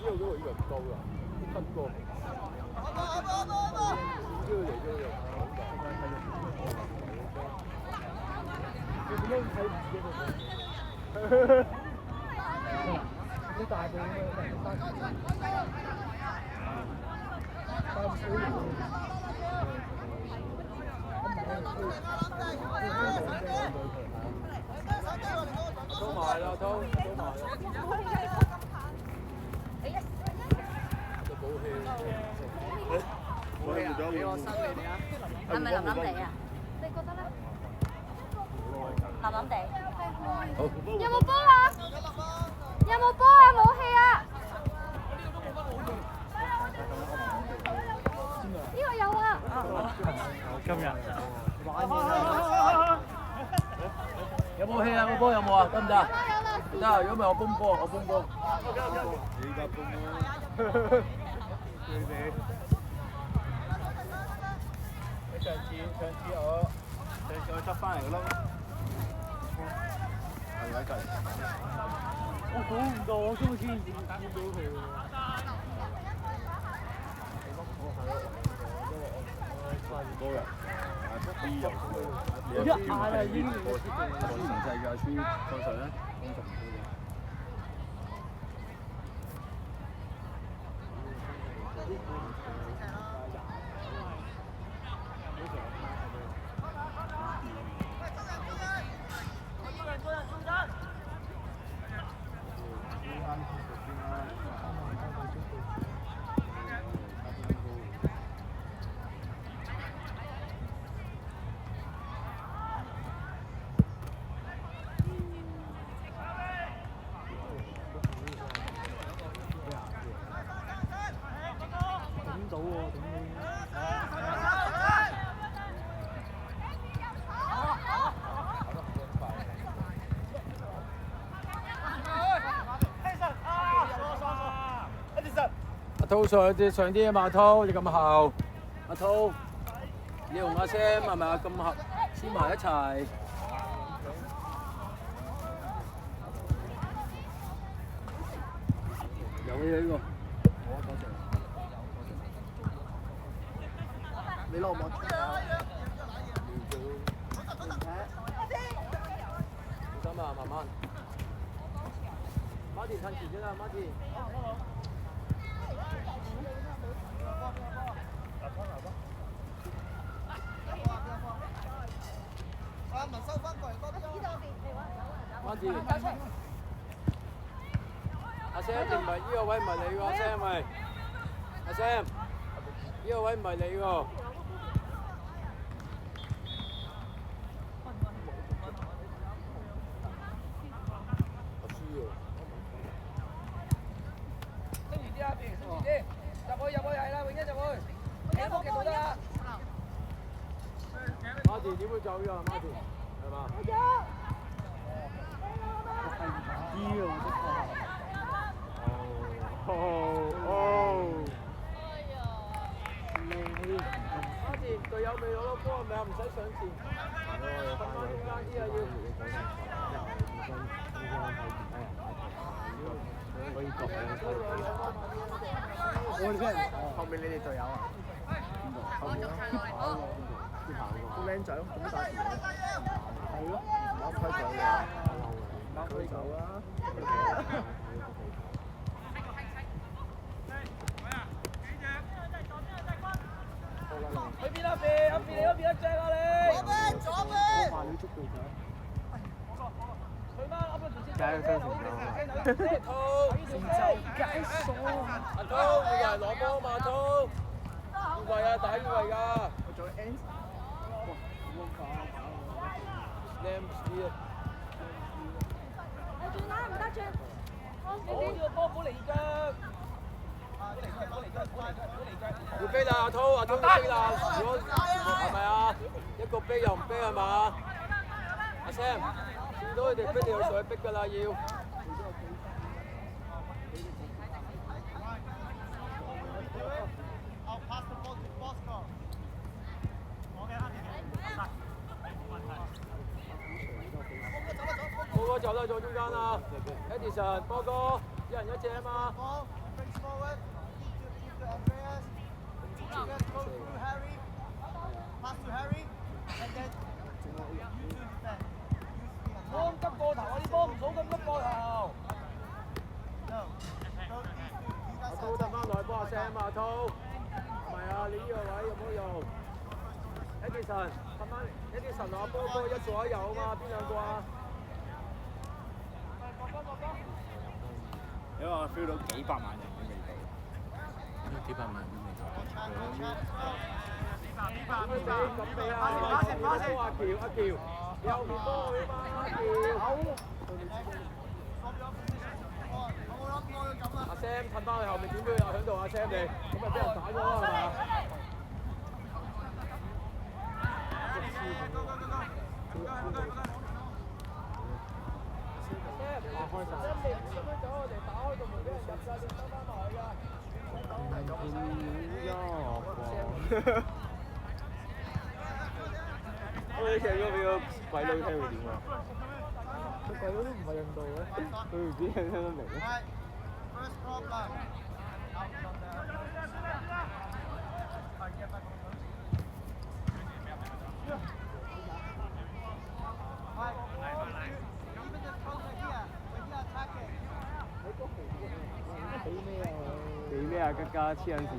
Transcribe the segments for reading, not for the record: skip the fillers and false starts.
呢個以為唔夠㗎，都七個。呢個嚟咗又講㗎。你點解睇唔見佢？你大步咁樣翻轉。收埋啦，收埋啦。冇氣。俾我收你哋啊！係咪腍腍地啊？你覺得咧？腍腍地。好。有冇波啊？有冇波啊？冇氣啊！呢個有啊。今日有冇氣啊？個波有冇啊？得唔得？得，如果唔係我崩波，我崩波。你而家崩啦。上次我執翻嚟㗎啦。係咪計？我估唔到，我今日竟然見到佢喎。高人，啲人一眼啊已經我啲唔制㗎，輸通常咧，通常唔高嘅。阿滔上啲啊嘛，阿滔你咁後，阿滔你同阿 Sam 係咪啊咁後黐埋一齊？有嘢呢個，你攞唔攞？小心啊，慢慢。馬田趁前先啦，馬田。馬田，阿 Sam 唔係呢個位唔係你喎，阿 Sam 係，阿 Sam，呢個位唔係你喎。馬田點會走㗎？馬田係嘛？馬田隊友未攞到波係咪啊？唔使上前。瞓翻中間啲啊要。可以作後面你哋隊友啊？後面啊？個僆仔咯，咁大條。係咯，啱開走啊！啱開走啊！去邊啊？邊你嗰邊一隻啊你！左邊！我話你捉到佢。去嗎？啱啱條線。解咗先。阿滔，你又係攞波嘛？阿滔，預備啊，打預備㗎。我做 N。我轉啦，唔得轉。我呢個波好離腳。要飛啦，阿滔要飛啦！如果係咪啊？一個飛又唔飛係嘛？阿 Sam，見到佢哋飛你去上去逼㗎啦，要。波哥走啦，左中間啦 ，Edison，波哥，人一隻啊嘛。冇咁急過頭啊！啲波唔好咁急過頭。阿滔得翻來幫阿 Sam 啊，阿滔。唔係啊，你呢個位有冇用？一啲神，得翻一啲神啊！波一左一右啊嘛，邊兩個啊？因為我 feel 到幾百萬人嘅味道。幾百萬嘅味道。咁你啊！阿橋，右邊波去嘛，阿橋。阿 Sam 褪翻去後面，點都有響度啊 Sam 你，咁咪俾人打咗啦係嘛？我哋唱歌俾個鬼佬聽會點啊？個鬼佬都唔係印度嘅，佢唔知聽得明。俾咩啊？吉家黐緊線。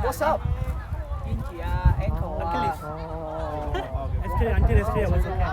What's up? India, Echo, Achilles. Achilles here was okay.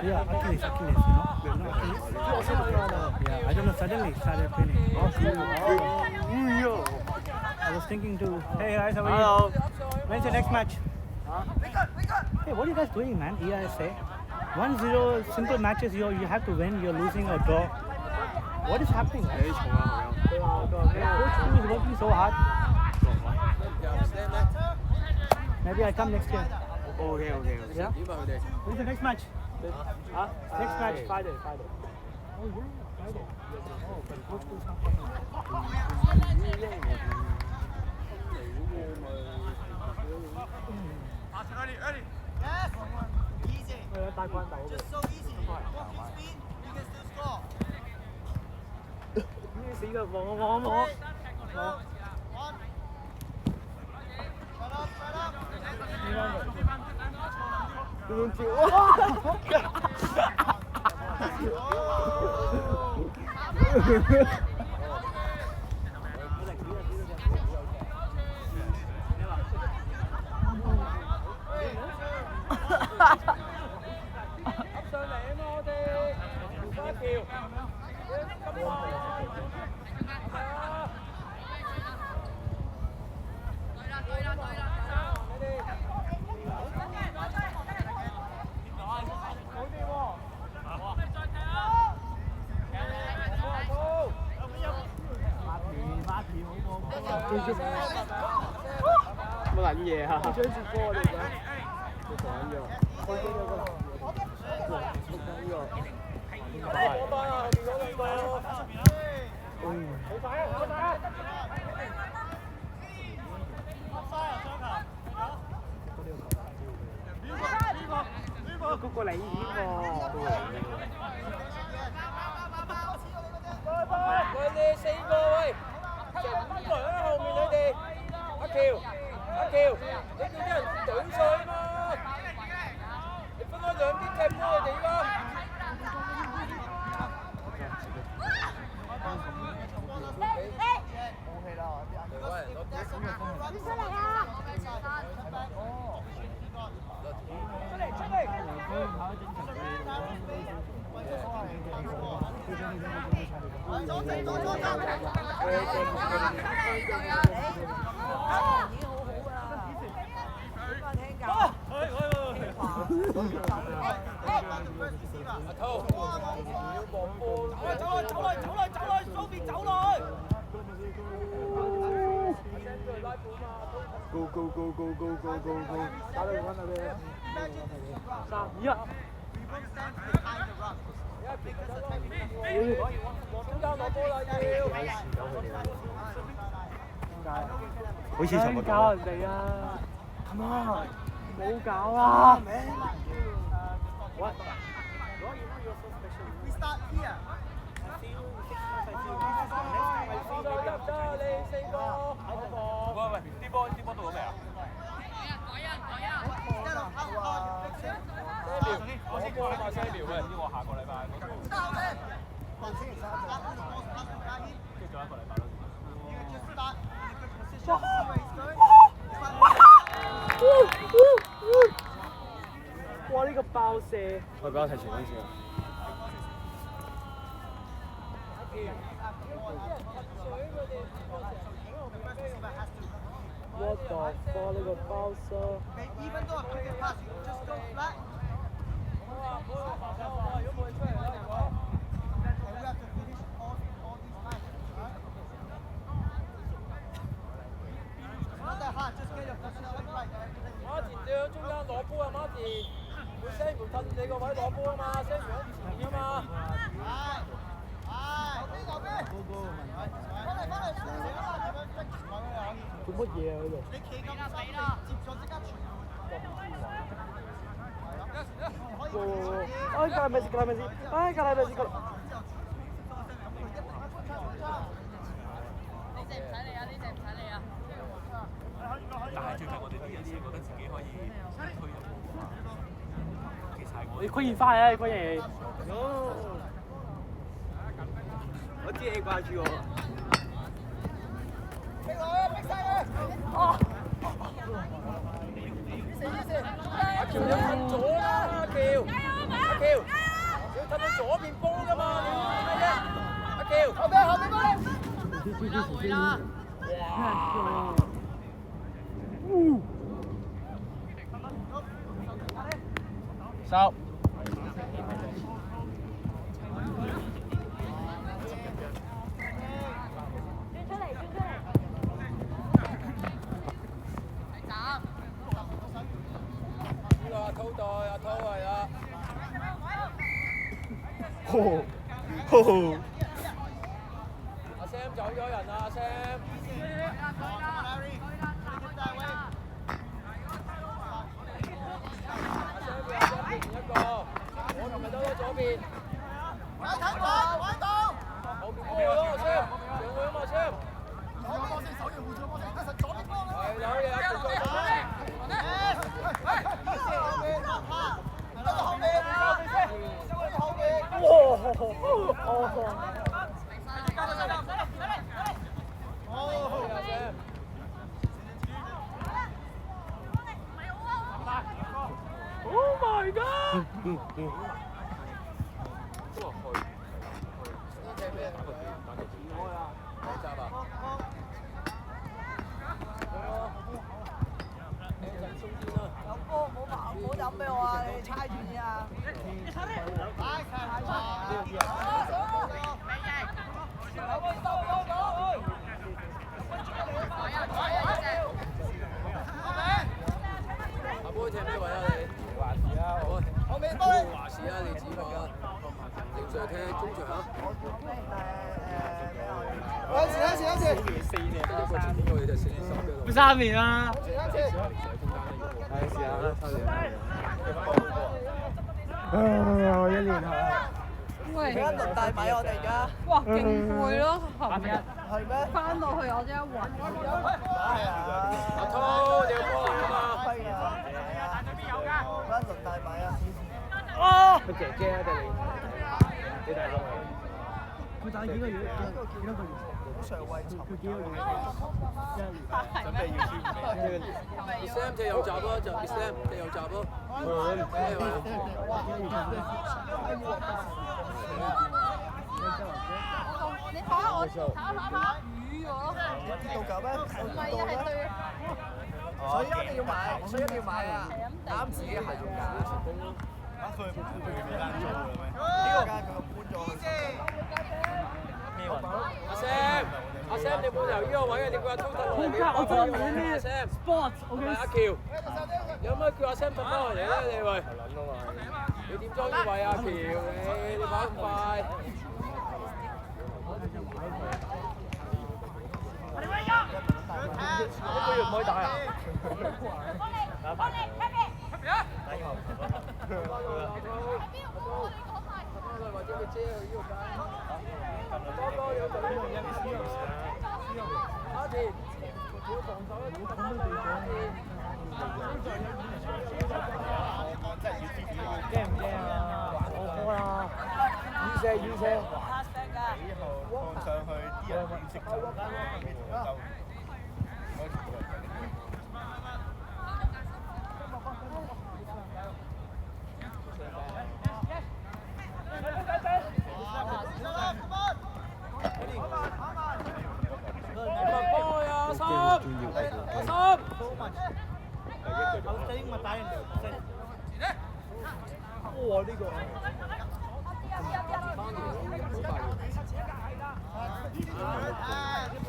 Yeah, Achilles, you know? Yeah, I don't know, suddenly started paining. I was thinking to, hey guys, how are you? Hello. When's your next match? Hey, what are you guys doing, man? EISA? 1-0 simple matches, you have to win, you're losing or draw. What is happening? Man? Coach team is working so hard. Maybe I come next year. Okay. Yeah? When's the next match? Next match? Friday. Oh, yeah, Friday. Oh, but coach is not Ready. Yes. Easy. Just so easy. Walking speed, you can still score. 死啦！望我。One.乜撚嘢啊？你追住波你想？你講咗。我見到個男嘅。波班啊，後面嗰兩個。好快啊！嗰個你喎。佢哋4個喂，成5個人喺後面你哋。阿橋，你叫啲人懟水啊嘛！你分開兩邊踢波佢哋啦。我 Go go go go go go go go！打到揾下咩？3-2-1。中間攞波啦要。好似尋日搞人哋啊 ！Come on， 冇搞啊 ！What？ We start here. 喂，啲波到咗未啊？我先過下2秒喂，我下個禮拜。跟住仲有1個禮拜咯。哇！呢個爆射，我俾我提前嗰次啊。What the fuck？ 呢個爆射。 Even though a cricket pass, you just go flat. And we have to finish all these times. It's not that hard, just get your position right. 馬田你喺中間攞波啊，馬田！會 send 唔褪你個位攞波啊嘛 ，send 唔喺前面啊嘛。做乜嘢啊？喺度？你企咁深，你接咗即刻傳。哎，格拉梅斯，格拉梅斯，哎，格拉梅斯，格拉。呢隻唔使你啊！呢隻唔使你啊！但係最近我哋啲人先覺得自己可以推入波啊，其實係我你虧完翻啊！你虧嘢。我知你掛住我。逼落去，逼晒佢！哦！阿喬你褪左啦，阿喬，你要褪到左邊波㗎嘛，你要咩啫？阿喬，後邊過嚟。會啦！哇！收。阿滔袋，阿滔係啦。阿 Sam 走咗人啦，阿 Sam。一個，我同咪得咯，左邊。後邊波咯，阿 Sam，上去啊嘛 ，Sam。係有嘢，阿喬再上。Oh my god！ 唔好飲俾我啊！你猜住先啊！阿波踢咩位啊你？話事啊！後面波。話事啊！你指我啊！正常踢中場。有時。一個前邊個你就4年10嘅。3年啦。係試下啦，3年。1年後。喂，而家輪大米我哋而家。哇，勁攰咯，琴日。係咩？翻到去我真係暈。係啊。阿滔，你有波啊嘛？係啊。而家輪大米啊！哦！佢姐姐啊定你大佬？佢打幾個月？幾多個月？常為尋。佢幾個月？準備要簽名。Sam 踢右閘咯，就 Sam 踢右閘咯。你睇下我魚我到腳咩？唔係啊，係對。所以一定要買，所以一定要買啊！啱自己鞋用㗎。佢未間租嘅咩？呢間佢搬咗去。咩運？阿 Sam，你冇由呢個位啊？你叫阿滔騰落嚟嘅。我真係冇咩 Sam sports，我嘅阿喬，有乜叫阿 Sam 揼翻落嚟咧？你喂，你點裝呢位阿喬？你跑咁快？呢個月唔可以打啊！驚唔驚啊？我波啦！遠射遠射！放上去啲人點識走？哇！呢個好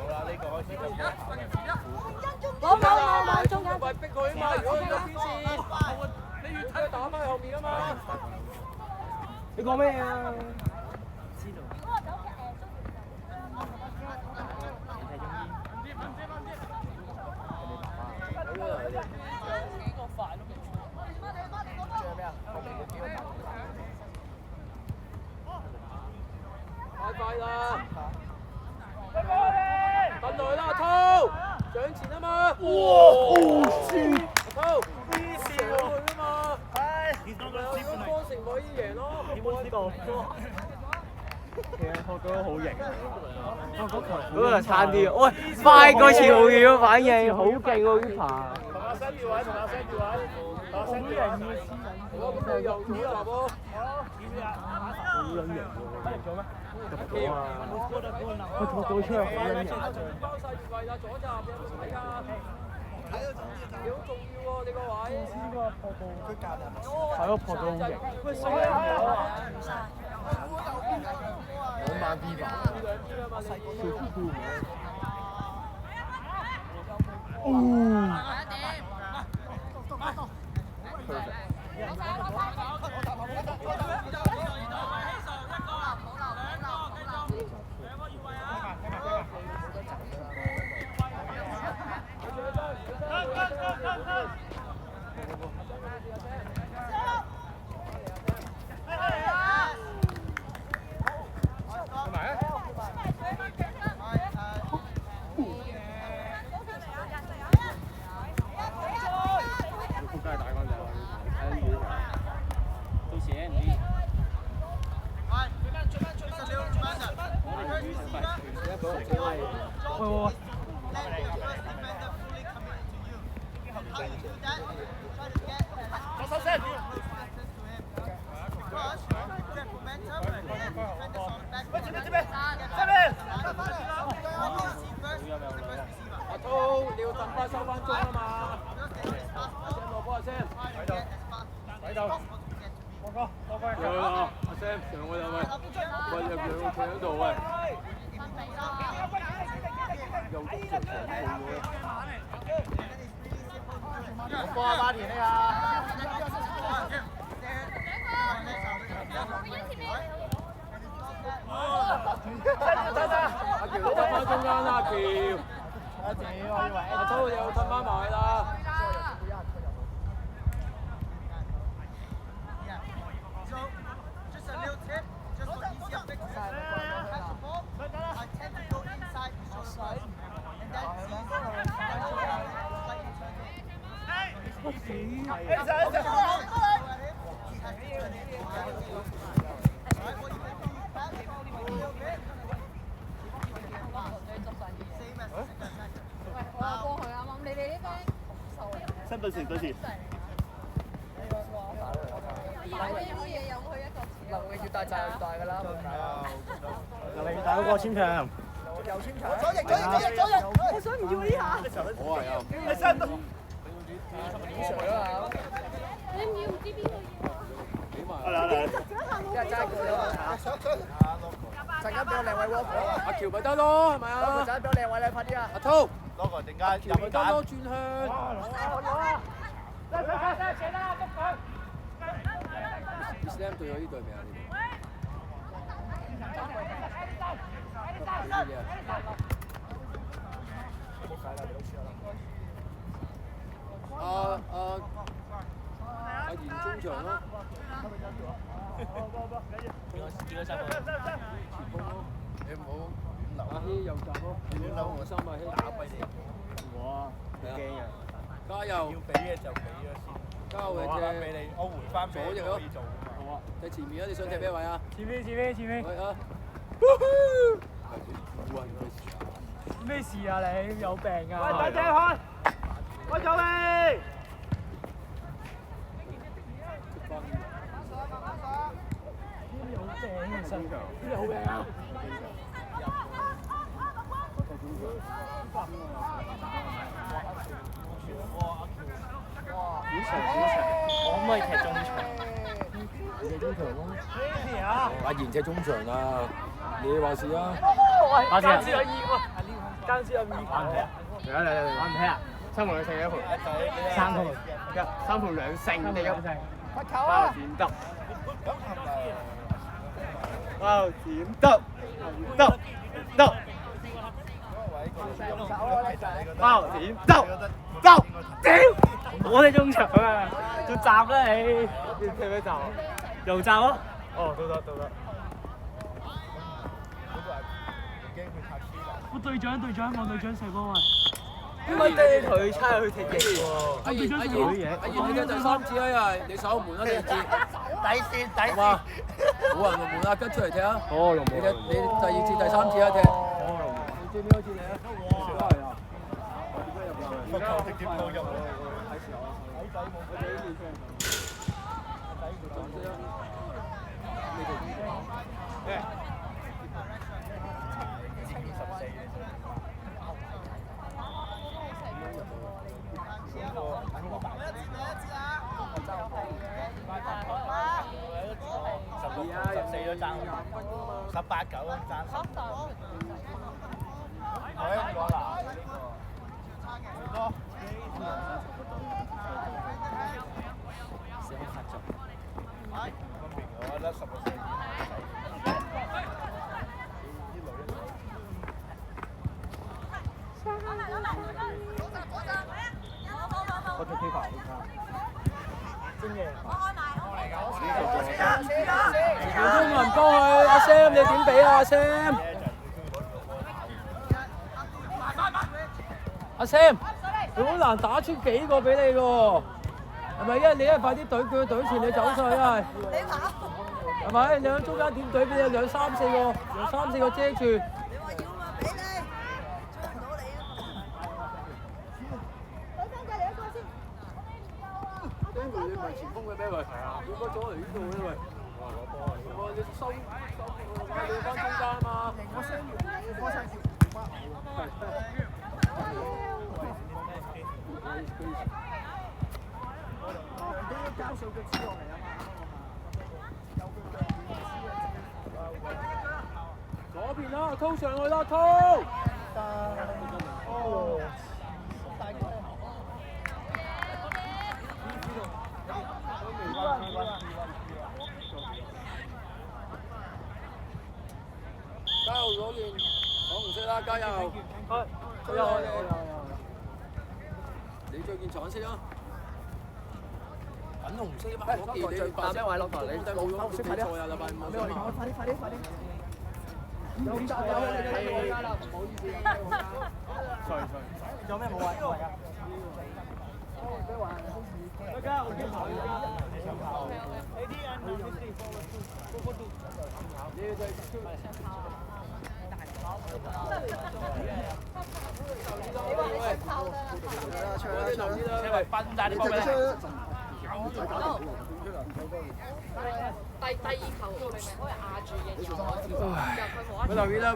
啦，呢個開始咁樣行嘅。冇中間。咪逼佢啊嘛！如果去到邊線，你越睇打翻去後面啊嘛！你講咩啊？知道。快快啦！等落去啦，阿滔，上前啊嘛！哇！阿滔，上去啊嘛！如果波成可以贏咯。點解呢個？其實我覺得好型。嗰個差啲，喂，快過潮語嘅反應，好勁喎呢排。同阿新調位，同阿新調位，同阿新調位。我咁你又點啊波？好撚型喎！做咩？佢托到出嚟好撚型。包晒越位啊！左閘有冇睇啊？你好重要喎！你個位。係咯，破到好型。喂，衰啊！兩萬 V 吧。阿滔，你要盡快收翻中啊嘛！Sam 落波阿 Sam，喺度，波哥，波哥。有啦，阿 Sam 上去啦喂，喂入兩個喺度喂。又中場防護喎。我幫阿馬田呢個。阿喬，你得翻中間啦，阿喬。阿滔又褪翻埋啦。新對對時。有嘢有佢一個。能力越大責任越大㗎啦，冇計啊！嚟大嗰個簽場。右穿牆。左翼。我想唔要呢下。我係有。你唔要唔知邊個要？俾埋。一係齋佢啊！陣間俾我靚位喎。阿喬咪得咯，係咪陣啊？間俾我靚位你快啲啊！阿濤，攞個陣間喬咪得咯，轉向。Islam 對咗呢隊未啊？阿賢中場咯。你唔好阿希右閘咯，我三阿希打跛你。哇！驚啊！加油！要俾嘅就俾咗先。交嘅我啱俾你，我回翻左翼咯。好啊。喺前面啊！你想踢咩位啊？前面。喂啊！咩事啊你？有病啊！喂，大隻開！開咗未？有病啊！身強。邊有病啊？我可唔可以踢中場？你踢中場咯。咩啊？阿賢踢中場啊！你話事啊？話事啊！間先有意喎，間先有意。玩唔踢啊？嚟，玩唔踢啊？3盤2勝1盤。3盤3盤2勝你咁。發球啊！點得？哇！點得？得！哇！點得？走！屌！我哋中場啊！做閘啦你！你踢咩閘？右閘咯。哦，都得。我隊長，我隊長射波啊！點解爹佢差去踢翼喎？阿賢，你踢第三次啊，又係你守門啊，第二次。底線。哇！冇人龍門啊，跟出嚟踢啊！哦，龍你第二次、第三次啊踢。哦，龍門。你最尾好似你啊！哇！係啊！個球直接冇入嚟。14都爭18、9都爭10。好一個啦，多。我覺得10個4。我踢飛法真嘅。都冇人幫佢，阿 Sam 你點俾啊？阿 Sam，阿 Sam，佢好難打出幾個俾你喎，係咪？因為你一快啲懟佢，懟前你走晒啊！係咪？你喺中間點懟俾你兩三四個遮住？你話要嘛俾你，追唔到你啊！跟住你咪前鋒嘅咩佢？係啊，要咗嚟呢度嘅喂。哇！攞波啊！你收你翻中間啊嘛。我聲完，我聲啲交數嘅資落嚟啊嘛。左邊啦，拖上去啦，拖。哦。加油左邊，粉紅色啦，加油！有。你着件橙色啊？粉紅色啊！攞件你扮咩位？攞台你冇用比賽啊！禮拜五冇嘛？快啲！有責有你睇我家啦，唔好意思。sorry，有咩冇位㗎？大家我先跑一下。因為崩曬啲波俾你。第二球明明可以壓住嘅，然後佢冇一。留意啦，